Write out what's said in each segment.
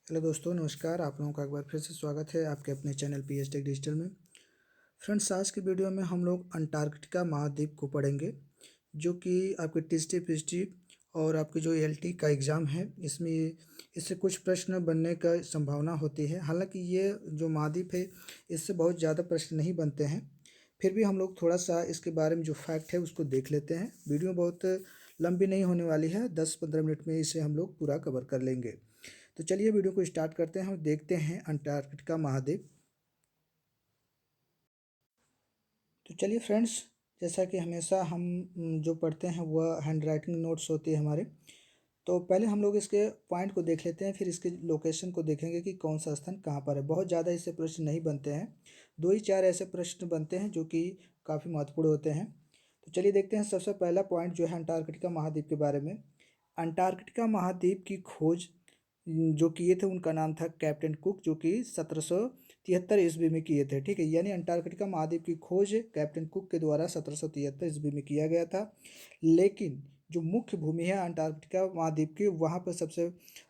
Hello दोस्तों, नमस्कार। आप लोगों का एक बार फिर से स्वागत है आपके अपने चैनल पीएच टेक डिजिटल में। फ्रेंड्स, आज की वीडियो में हम लोग अंटार्कटिका महाद्वीप को पढ़ेंगे, जो कि आपके टीएसटी पीएचडी और आपके जो एलटी का एग्ज़ाम है, इसमें इससे कुछ प्रश्न बनने का संभावना होती है। हालांकि ये जो महाद्वीप है, इससे बहुत ज़्यादा प्रश्न नहीं बनते हैं। फिर भी हम लोग थोड़ा सा इसके बारे में जो फैक्ट है उसको देख लेते हैं। वीडियो बहुत लंबी नहीं होने वाली है, 10-15 मिनट में इसे हम लोग पूरा कवर कर लेंगे। तो चलिए वीडियो को स्टार्ट करते हैं और देखते हैं अंटार्कटिका महाद्वीप। तो चलिए फ्रेंड्स, जैसा कि हमेशा हम जो पढ़ते हैं वह हैंड राइटिंग नोट्स होती है हमारे। तो पहले हम लोग इसके पॉइंट को देख लेते हैं, फिर इसके लोकेशन को देखेंगे कि कौन सा स्थान कहाँ पर है। बहुत ज़्यादा इससे प्रश्न नहीं बनते हैं, 2 ही 4 ऐसे प्रश्न बनते हैं जो कि काफ़ी महत्वपूर्ण होते हैं। तो चलिए देखते हैं सबसे पहला पॉइंट जो है अंटार्कटिका महाद्वीप के बारे में। अंटार्कटिका महाद्वीप की खोज जो किए थे उनका नाम था कैप्टन कुक, जो कि 1773 ईस्वी में किए थे। ठीक है, यानी अंटार्कटिका महाद्वीप की खोज कैप्टन कुक के द्वारा 1773 ईस्वी में किया गया था। लेकिन जो मुख्य भूमि है अंटार्कटिका महाद्वीप की, वहाँ पर सबसे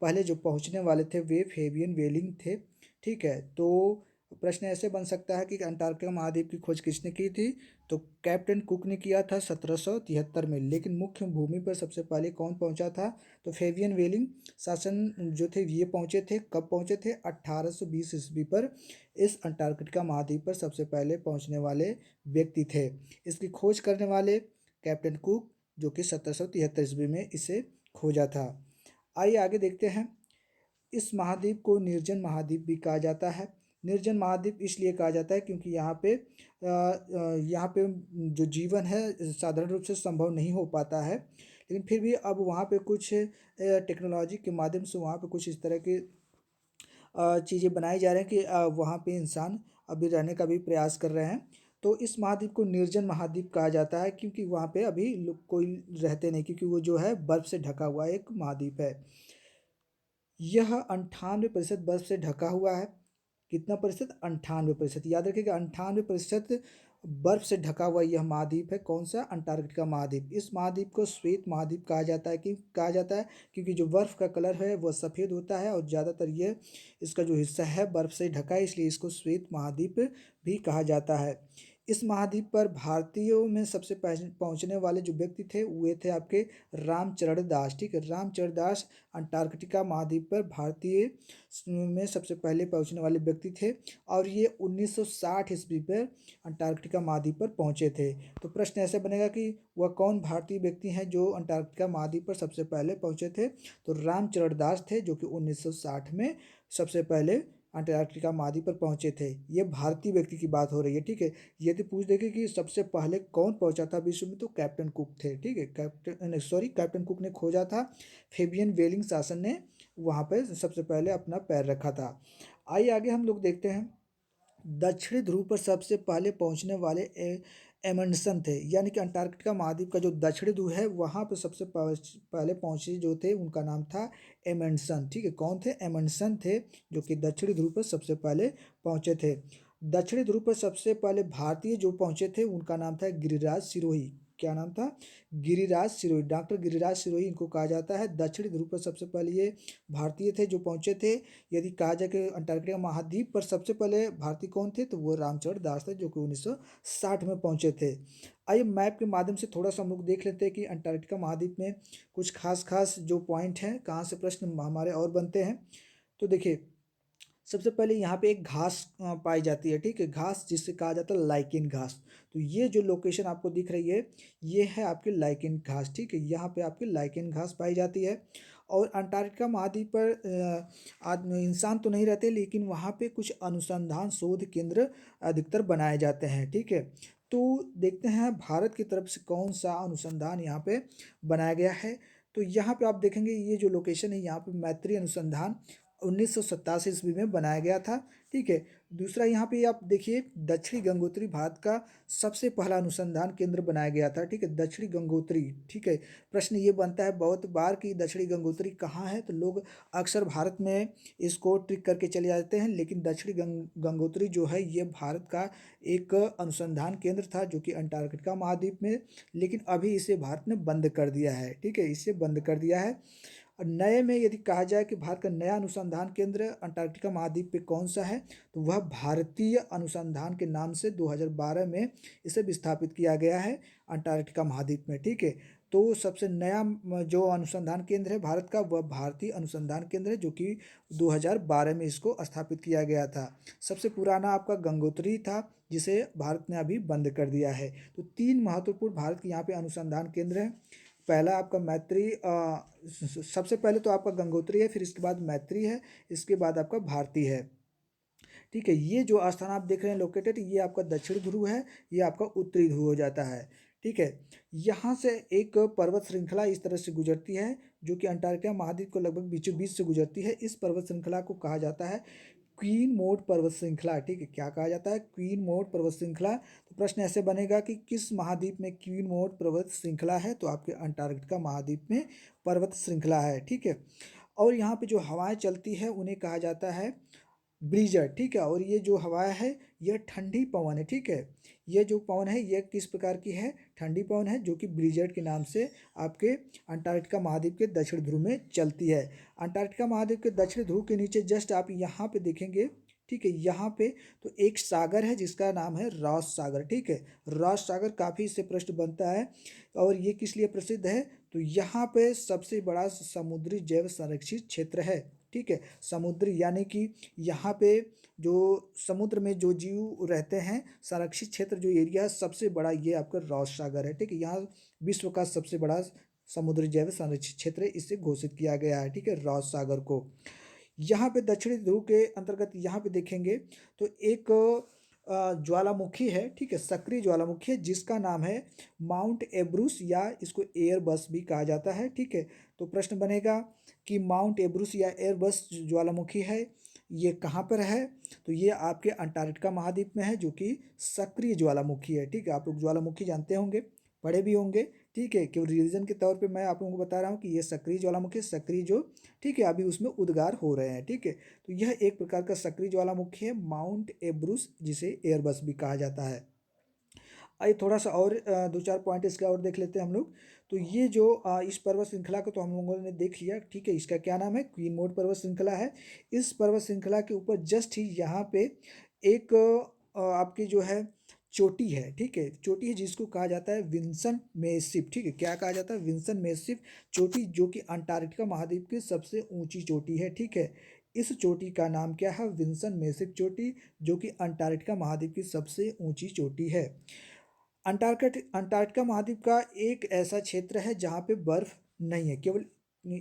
पहले जो पहुँचने वाले थे वे फेबियन वेलिंग थे। ठीक है, तो प्रश्न ऐसे बन सकता है कि अंटार्कटिका महाद्वीप की खोज किसने की थी। तो कैप्टन कुक ने किया था 1773 में। लेकिन मुख्य भूमि पर सबसे पहले कौन पहुंचा था, तो फेबियन वेलिंग शासन जो थे ये पहुंचे थे। कब पहुंचे थे, 1820 ईस्वी पर इस अंटार्कटिका महाद्वीप पर सबसे पहले पहुंचने वाले व्यक्ति थे। इसकी खोज करने वाले कैप्टन कुक, जो कि 1773 ईस्वी में इसे खोजा था। आइए आगे देखते हैं। इस महाद्वीप को निर्जन महाद्वीप भी कहा जाता है। निर्जन महाद्वीप इसलिए कहा जाता है क्योंकि यहाँ पे जो जीवन है साधारण रूप से संभव नहीं हो पाता है। लेकिन फिर भी अब वहाँ पे कुछ टेक्नोलॉजी के माध्यम से वहाँ पे कुछ इस तरह की चीज़ें बनाई जा रही हैं कि वहाँ पे इंसान अभी रहने का भी प्रयास कर रहे हैं। तो इस महाद्वीप को निर्जन महाद्वीप कहा जाता है क्योंकि वहाँ पे अभी लोग कोई रहते नहीं, क्योंकि वो जो है बर्फ़ से ढका हुआ एक महाद्वीप है। यह 98% बर्फ से ढका हुआ है। कितना प्रतिशत, 98%। याद रखिएगा, 98% बर्फ से ढका हुआ यह महाद्वीप है। कौन सा, अंटार्कटिका महाद्वीप। इस महाद्वीप को श्वेत महाद्वीप कहा जाता है। कहा जाता है क्योंकि जो बर्फ का कलर है वह सफ़ेद होता है और ज़्यादातर यह इसका जो हिस्सा है बर्फ से ढका है, इसलिए इसको श्वेत महाद्वीप भी कहा जाता है। इस महाद्वीप पर भारतीयों में सबसे पहुंचने वाले जो व्यक्ति थे वे थे आपके रामचरण दास। ठीक है, रामचरण दास अंटार्कटिका महाद्वीप पर भारतीय में सबसे पहले पहुंचने वाले व्यक्ति थे और ये 1960 ईस्वी पर अंटार्कटिका महाद्वीप पर पहुंचे थे। तो प्रश्न ऐसे बनेगा कि वह कौन भारतीय व्यक्ति हैं जो अंटार्कटिका महाद्वीप पर सबसे पहले पहुंचे थे। तो रामचरण दास थे, जो कि 1960 में सबसे पहले अंटार्कटिका महाद्वीप पर पहुंचे थे। ये भारतीय व्यक्ति की बात हो रही है। ठीक है, यदि पूछ देखे कि सबसे पहले कौन पहुंचा था विश्व में, तो कैप्टन कुक थे। ठीक है, कैप्टन कुक ने खोजा था। फेबियन वेलिंग शासन ने वहाँ पे सबसे पहले अपना पैर रखा था। आइए आगे हम लोग देखते हैं। दक्षिणी ध्रुव पर सबसे पहले पहुंचने वाले एमंडसन थे। यानी कि अंटार्कटिका महाद्वीप का जो दक्षिणी ध्रुव है वहाँ पे सबसे पहले पहुंचे जो थे उनका नाम था एमंडसन। ठीक है, कौन थे, एमंडसन थे, जो कि दक्षिणी ध्रुव पर सबसे पहले पहुंचे थे। दक्षिणी ध्रुव पर सबसे पहले भारतीय जो पहुंचे थे उनका नाम था गिरिराज सिरोही। क्या नाम था, गिरिराज सिरोही। डॉक्टर गिरिराज सिरोही इनको कहा जाता है। दक्षिणी ध्रुव पर सबसे पहले ये भारतीय थे जो पहुंचे थे। यदि कहा जाए कि अंटार्कटिका महाद्वीप पर सबसे पहले भारतीय कौन थे, तो वो रामचरण दास थे, जो कि 1960 में पहुंचे थे। आइए मैप के माध्यम से थोड़ा सा हम लोग देख लेते हैं कि अंटार्कटिका महाद्वीप में कुछ खास खास जो पॉइंट हैं, कहाँ से प्रश्न हमारे और बनते हैं। तो देखिए, सबसे पहले यहाँ पे एक घास पाई जाती है। ठीक है, घास जिससे कहा जाता है लाइकेन घास। तो ये जो लोकेशन आपको दिख रही है ये है आपकी लाइकेन घास। ठीक है, यहाँ पे आपकी लाइकेन घास पाई जाती है। और अंटार्कटिका महाद्वीप पर आदमी इंसान तो नहीं रहते, लेकिन वहाँ पे कुछ अनुसंधान शोध केंद्र अधिकतर बनाए जाते हैं। ठीक है, तो देखते हैं भारत की तरफ से कौन सा अनुसंधान यहाँ पे बनाया गया है। तो यहाँ पे आप देखेंगे ये जो लोकेशन है यहाँ पे मैत्री अनुसंधान 1987 ईस्वी में बनाया गया था। ठीक है, दूसरा यहाँ पे आप देखिए दक्षिणी गंगोत्री भारत का सबसे पहला अनुसंधान केंद्र बनाया गया था। ठीक है, दक्षिणी गंगोत्री। ठीक है, प्रश्न ये बनता है बहुत बार कि दक्षिणी गंगोत्री कहाँ है, तो लोग अक्सर भारत में इसको ट्रिक करके चले जाते हैं। लेकिन दक्षिणी गंगोत्री जो है ये भारत का एक अनुसंधान केंद्र था, जो कि अंटार्कटिका महाद्वीप में, लेकिन अभी इसे भारत ने बंद कर दिया है। ठीक है, इसे बंद कर दिया है। और नए में यदि कहा जाए कि भारत का नया अनुसंधान केंद्र अंटार्कटिका महाद्वीप पे कौन सा है, तो वह भारतीय अनुसंधान के नाम से 2012 में इसे विस्थापित किया गया है अंटार्कटिका महाद्वीप में। ठीक है, तो सबसे नया जो अनुसंधान केंद्र है भारत का, वह भारतीय अनुसंधान केंद्र है, जो कि 2012 में इसको स्थापित किया गया था। सबसे पुराना आपका गंगोत्री था, जिसे भारत ने अभी बंद कर दिया है। तो 3 महत्वपूर्ण भारत के यहाँ पे अनुसंधान केंद्र हैं। पहला आपका मैत्री, सबसे पहले तो आपका गंगोत्री है, फिर इसके बाद मैत्री है, इसके बाद आपका भारती है। ठीक है, ये जो स्थान आप देख रहे हैं लोकेटेड, ये आपका दक्षिण ध्रुव है, ये आपका उत्तरी ध्रुव हो जाता है। ठीक है, यहाँ से एक पर्वत श्रृंखला इस तरह से गुजरती है, जो कि अंटार्कटिका महाद्वीप को लगभग बीचों बीच से गुजरती है। इस पर्वत श्रृंखला को कहा जाता है क्वीन मोड पर्वत श्रृंखला। ठीक है, क्या कहा जाता है? क्वीन मोड पर्वत श्रृंखला। तो प्रश्न ऐसे बनेगा कि किस महाद्वीप में क्वीन मोड पर्वत श्रृंखला है? तो आपके अंटार्कटिका महाद्वीप में पर्वत श्रृंखला है। ठीक है, और यहाँ पे जो हवाएं चलती है उन्हें कहा जाता है ब्रीजर। ठीक है, और ये जो हवा है यह ठंडी पवन है। ठीक है, ये जो पवन है यह किस प्रकार की है? ठंडी पवन है, जो कि ब्रीजर के नाम से आपके अंटार्कटिका महाद्वीप के दक्षिण ध्रुव में चलती है। अंटार्कटिका महाद्वीप के दक्षिण ध्रुव के नीचे जस्ट आप यहाँ पे देखेंगे, ठीक है, यहाँ पे तो एक सागर है जिसका नाम है रॉस सागर। ठीक है, रॉस सागर काफ़ी इससे प्रश्न बनता है, और ये किस लिए प्रसिद्ध है? तो यहाँ पे सबसे बड़ा समुद्री जैव संरक्षित क्षेत्र है। ठीक है, समुद्री यानी कि यहाँ पे जो समुद्र में जो जीव रहते हैं, संरक्षित क्षेत्र जो एरिया है सबसे बड़ा ये आपका रॉस सागर है। ठीक है, यहाँ विश्व का सबसे बड़ा समुद्री जैव संरक्षित क्षेत्र इसे घोषित किया गया है। ठीक है, रॉस सागर को। यहाँ पे दक्षिणी ध्रुव के अंतर्गत यहाँ पे देखेंगे तो एक ज्वालामुखी है। ठीक है, सक्रिय ज्वालामुखी है, जिसका नाम है माउंट एब्रूस, या इसको एयरबस भी कहा जाता है। ठीक है, तो प्रश्न बनेगा कि माउंट एब्रूस या एयरबस ज्वालामुखी है, ये कहाँ पर है? तो ये आपके अंटार्कटिका महाद्वीप में है, जो कि सक्रिय ज्वालामुखी है। ठीक है, आप लोग ज्वालामुखी जानते होंगे, पढ़े भी होंगे। ठीक है, केवल रिवीजन के तौर पे मैं आप लोगों को बता रहा हूँ कि ये सक्रिय ज्वालामुखी, सक्रिय जो, ठीक है, अभी उसमें उद्गार हो रहे हैं। ठीक है, तो यह एक प्रकार का सक्रिय ज्वालामुखी है, माउंट एब्रूस, जिसे एयरबस भी कहा जाता है। आइए थोड़ा सा और दो चार पॉइंट इसका और देख लेते हैं हम लोग। तो ये जो इस पर्वत श्रृंखला को तो हम लोगों ने देख लिया। ठीक है, इसका क्या नाम है? क्वीन मोड पर्वत श्रृंखला है। इस पर्वत श्रृंखला के ऊपर जस्ट ही यहाँ पे एक आपकी जो है चोटी है। ठीक है, चोटी है जिसको कहा जाता है विंसन मेसिप। ठीक है, क्या कहा जाता है? विंसन मेसिप चोटी, जो कि अंटार्कटिका महाद्वीप की सबसे ऊंची चोटी है। ठीक है, इस चोटी का नाम क्या है? विंसन मेसिप चोटी, जो कि अंटार्कटिका महाद्वीप की सबसे ऊंची चोटी है। अंटार्कटिका महाद्वीप का एक ऐसा क्षेत्र है जहाँ पे बर्फ नहीं है, केवल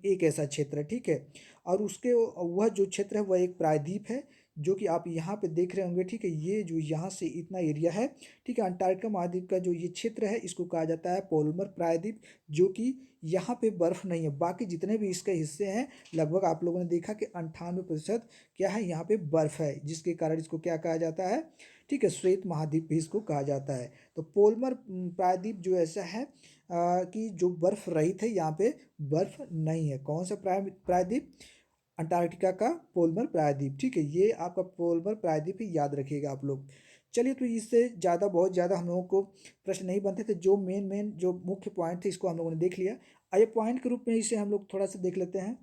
एक ऐसा क्षेत्र है। ठीक है, और उसके वह जो क्षेत्र है वह एक प्रायद्वीप है, जो कि आप यहाँ पे देख रहे होंगे। ठीक है, ये जो यहाँ से इतना एरिया है, ठीक है, अंटार्कटिका महाद्वीप का जो ये क्षेत्र है इसको कहा जाता है पोलमर प्रायद्वीप, जो कि यहाँ पे बर्फ नहीं है। बाकी जितने भी इसके हिस्से हैं, लगभग आप लोगों ने देखा कि 98% क्या है, यहाँ पे बर्फ है, जिसके कारण इसको क्या कहा जाता है? ठीक है, श्वेत महाद्वीप भी इसको कहा जाता है। तो पोलमर प्रायद्वीप जो ऐसा है कि जो बर्फ रहित है, यहाँ पे बर्फ नहीं है। कौन सा प्रायद्वीप? अंटार्कटिका का पोलमर प्रायद्वीप। ठीक है, ये आपका पोलमर प्रायद्वीप ही याद रखिएगा आप लोग। चलिए, तो इससे ज़्यादा बहुत ज़्यादा हम लोगों को प्रश्न नहीं बनते थे। जो मेन जो मुख्य पॉइंट थे इसको हम लोगों ने देख लिया। आइए पॉइंट के रूप में इसे हम लोग थोड़ा सा देख लेते हैं।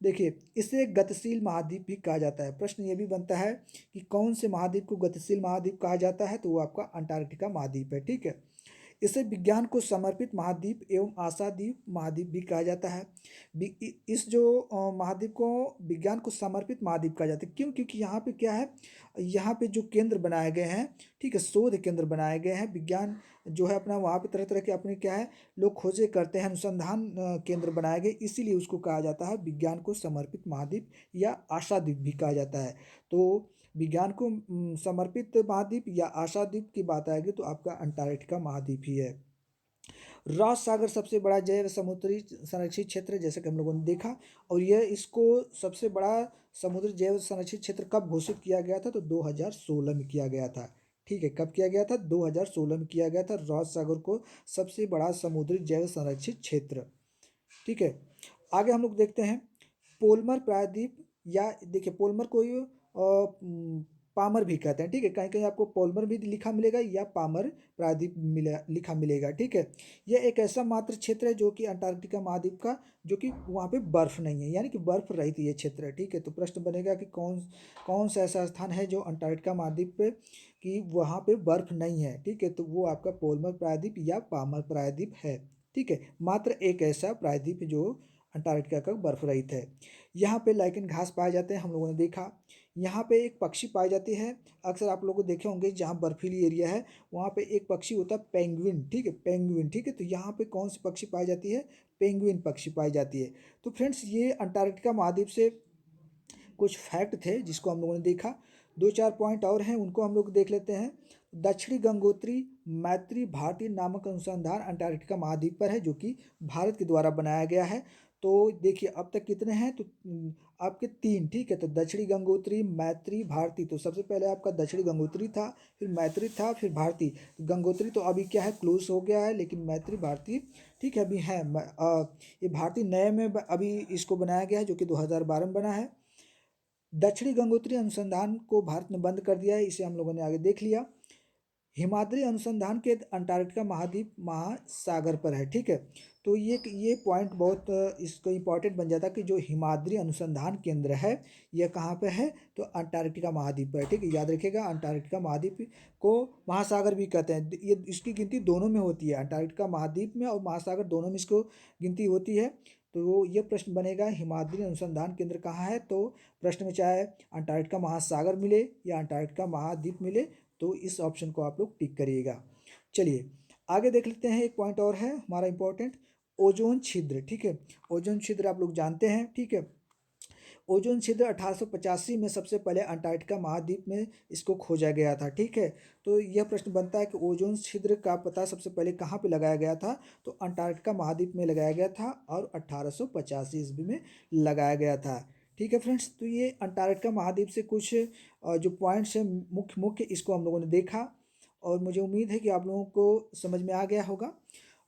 देखिए, इसे गतिशील महाद्वीप भी कहा जाता है। प्रश्न ये भी बनता है कि कौन से महाद्वीप को गतिशील महाद्वीप कहा जाता है? तो वो आपका अंटार्कटिका महाद्वीप है। ठीक है, इसे विज्ञान को समर्पित महाद्वीप एवं आशाद्वीप महाद्वीप भी कहा जाता है। इस जो महाद्वीप को विज्ञान को समर्पित महाद्वीप कहा जाता है। क्यों? क्योंकि यहाँ पे क्या है, यहाँ पे जो केंद्र बनाए गए हैं, ठीक है, शोध केंद्र बनाए गए हैं, विज्ञान जो है अपना वहाँ पे तरह तरह के अपने क्या है, लोग खोजे करते हैं, अनुसंधान केंद्र बनाए गए, इसीलिए उसको कहा जाता है विज्ञान को समर्पित महाद्वीप या आशाद्वीप भी कहा जाता है। तो विज्ञान को समर्पित महाद्वीप या आशाद्वीप की बात आएगी तो आपका अंटार्कटिका महाद्वीप ही है। रॉस सागर सबसे बड़ा जैव समुद्री संरक्षित क्षेत्र है, जैसे कि हम लोगों ने देखा। और यह इसको सबसे बड़ा समुद्री जैव संरक्षित क्षेत्र कब घोषित किया गया था? तो 2016 में किया गया था। ठीक है, कब किया गया था? 2016 में किया गया था रॉस सागर को सबसे बड़ा समुद्री जैव संरक्षित क्षेत्र। ठीक है, आगे हम लोग देखते हैं पोलमर प्रायद्वीप। या देखिए, पोलमर को पामर भी कहते हैं, ठीक है। कहीं कहीं आपको पोलमर भी लिखा मिलेगा या पामर प्रायद्वीप लिखा मिलेगा, ठीक है। यह एक ऐसा मात्र क्षेत्र है जो कि अंटार्कटिका महाद्वीप का, जो कि वहाँ पे बर्फ़ नहीं है, यानी कि बर्फ़ रहित ये क्षेत्र है, ठीक है। तो प्रश्न बनेगा कि कौन कौन सा ऐसा स्थान है जो अंटार्कटिका महाद्वीप पे कि वहाँ पे बर्फ़ नहीं है, ठीक है। तो वो आपका पोलमर प्रायद्वीप या पामर प्रायद्वीप है, ठीक है। मात्र एक ऐसा प्रायद्वीप जो अंटार्कटिका का बर्फ रहित है। यहाँ पे लाइकेन घास पाए जाते हैं, हम लोगों ने देखा। यहाँ पे एक पक्षी पाई जाती है, अक्सर आप लोगों को देखे होंगे जहाँ बर्फीली एरिया है वहाँ पे एक पक्षी होता है पेंगुइन, ठीक है, पेंगुइन, ठीक है। तो यहाँ पे कौन सी पक्षी पाई जाती है? पेंगुइन पक्षी पाई जाती है। तो फ्रेंड्स ये अंटार्कटिका महाद्वीप से कुछ फैक्ट थे जिसको हम लोगों ने देखा। दो चार पॉइंट और हैं, उनको हम लोग देख लेते हैं। दक्षिणी गंगोत्री मैत्री भारतीय नामक अनुसंधान अंटार्कटिका महाद्वीप पर है, जो कि भारत के द्वारा बनाया गया है। तो देखिए अब तक कितने हैं, तो आपके तीन, ठीक है। तो दक्षिणी गंगोत्री, मैत्री, भारती। तो सबसे पहले आपका दक्षिणी गंगोत्री था, फिर मैत्री था, फिर भारती। गंगोत्री तो अभी क्या है, क्लोज हो गया है, लेकिन मैत्री भारती ठीक है अभी है। ये भारती नए में अभी इसको बनाया गया है, जो कि 2012 में बना है। दक्षिणी गंगोत्री अनुसंधान को भारत ने बंद कर दिया है, इसे हम लोगों ने आगे देख लिया। हिमाद्री अनुसंधान के अंटार्कटिका महाद्वीप महासागर पर है, ठीक है। तो ये पॉइंट बहुत इसको इम्पॉर्टेंट बन जाता है कि जो हिमाद्री अनुसंधान केंद्र है यह कहाँ पे है, तो अंटार्कटिका महाद्वीप पर है, ठीक है। याद रखिएगा अंटार्कटिका महाद्वीप को महासागर भी कहते हैं। ये इसकी गिनती दोनों में होती है, अंटार्कटिका महाद्वीप में और महासागर दोनों में इसको गिनती होती है। तो ये प्रश्न बनेगा हिमाद्री अनुसंधान केंद्र कहाँ है, तो प्रश्न में चाहे अंटार्कटिका महासागर मिले या अंटार्कटिका महाद्वीप मिले तो इस ऑप्शन को आप लोग टिक करिएगा। चलिए आगे देख लेते हैं। एक पॉइंट और है हमारा इंपॉर्टेंट, ओजोन छिद्र, ठीक है। ओजोन छिद्र आप लोग जानते हैं, ठीक है। ओजोन छिद्र 1885 में सबसे पहले अंटार्कटिका महाद्वीप में इसको खोजा गया था, ठीक है। तो यह प्रश्न बनता है कि ओजोन छिद्र का पता सबसे पहले कहाँ पे लगाया गया था, तो अंटार्कटिका महाद्वीप में लगाया गया था और 1885 ईस्वी में लगाया गया था, ठीक है फ्रेंड्स। तो ये अंटार्कटिका महाद्वीप से कुछ जो पॉइंट्स हैं मुख्य मुख्य, इसको हम लोगों ने देखा और मुझे उम्मीद है कि आप लोगों को समझ में आ गया होगा।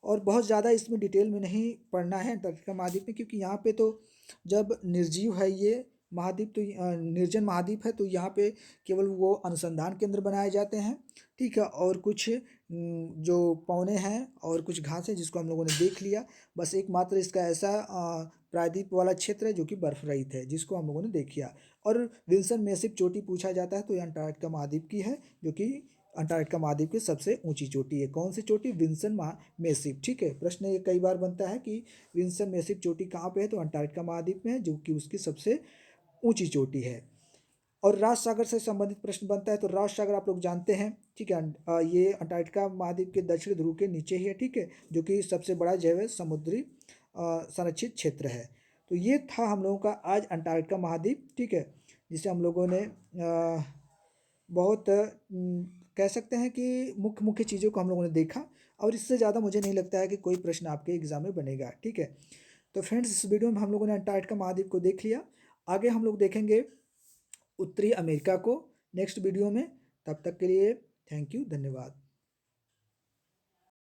और बहुत ज़्यादा इसमें डिटेल में नहीं पढ़ना है अंटार्कटिका महाद्वीप में, क्योंकि यहाँ पे तो जब निर्जीव है ये महाद्वीप, तो निर्जन महाद्वीप है, तो यहाँ पे केवल वो अनुसंधान केंद्र बनाए जाते हैं, ठीक है। और कुछ जो पौने हैं और कुछ घास है जिसको हम लोगों ने देख लिया। बस एकमात्र इसका ऐसा प्रायद्वीप वाला क्षेत्र है जो कि बर्फ रहित है, जिसको हम लोगों ने देख लिया। और विल्सन मेसिप चोटी पूछा जाता है तो ये अंटार्कटिका महाद्वीप की है, जो कि अंटार्कटिका महाद्वीप की सबसे ऊंची चोटी है। कौन सी चोटी? विल्सन मेसिप, ठीक है। प्रश्न ये कई बार बनता है कि विल्सन मेसिप चोटी कहाँ पे है, तो अंटार्कटिका महाद्वीप में है, जो कि उसकी सबसे ऊंची चोटी है। और राज सागर से संबंधित प्रश्न बनता है, तो राज सागर आप लोग जानते हैं, ठीक है। ये अंटार्कटिका महाद्वीप के दक्षिण ध्रुव के नीचे ही है, ठीक है, जो कि सबसे बड़ा जैव समुद्री संरक्षित क्षेत्र है। तो ये था हम लोगों का आज अंटार्कटिका महाद्वीप, ठीक है, जिसे हम लोगों ने बहुत कह सकते हैं कि मुख्य मुख्य चीज़ों को हम लोगों ने देखा। और इससे ज़्यादा मुझे नहीं लगता है कि कोई प्रश्न आपके एग्जाम में बनेगा, ठीक है। तो फ्रेंड्स इस वीडियो में हम लोगों ने अंटार्कटिका महाद्वीप को देख लिया। आगे हम लोग देखेंगे उत्तरी अमेरिका को नेक्स्ट वीडियो में। तब तक के लिए थैंक यू, धन्यवाद।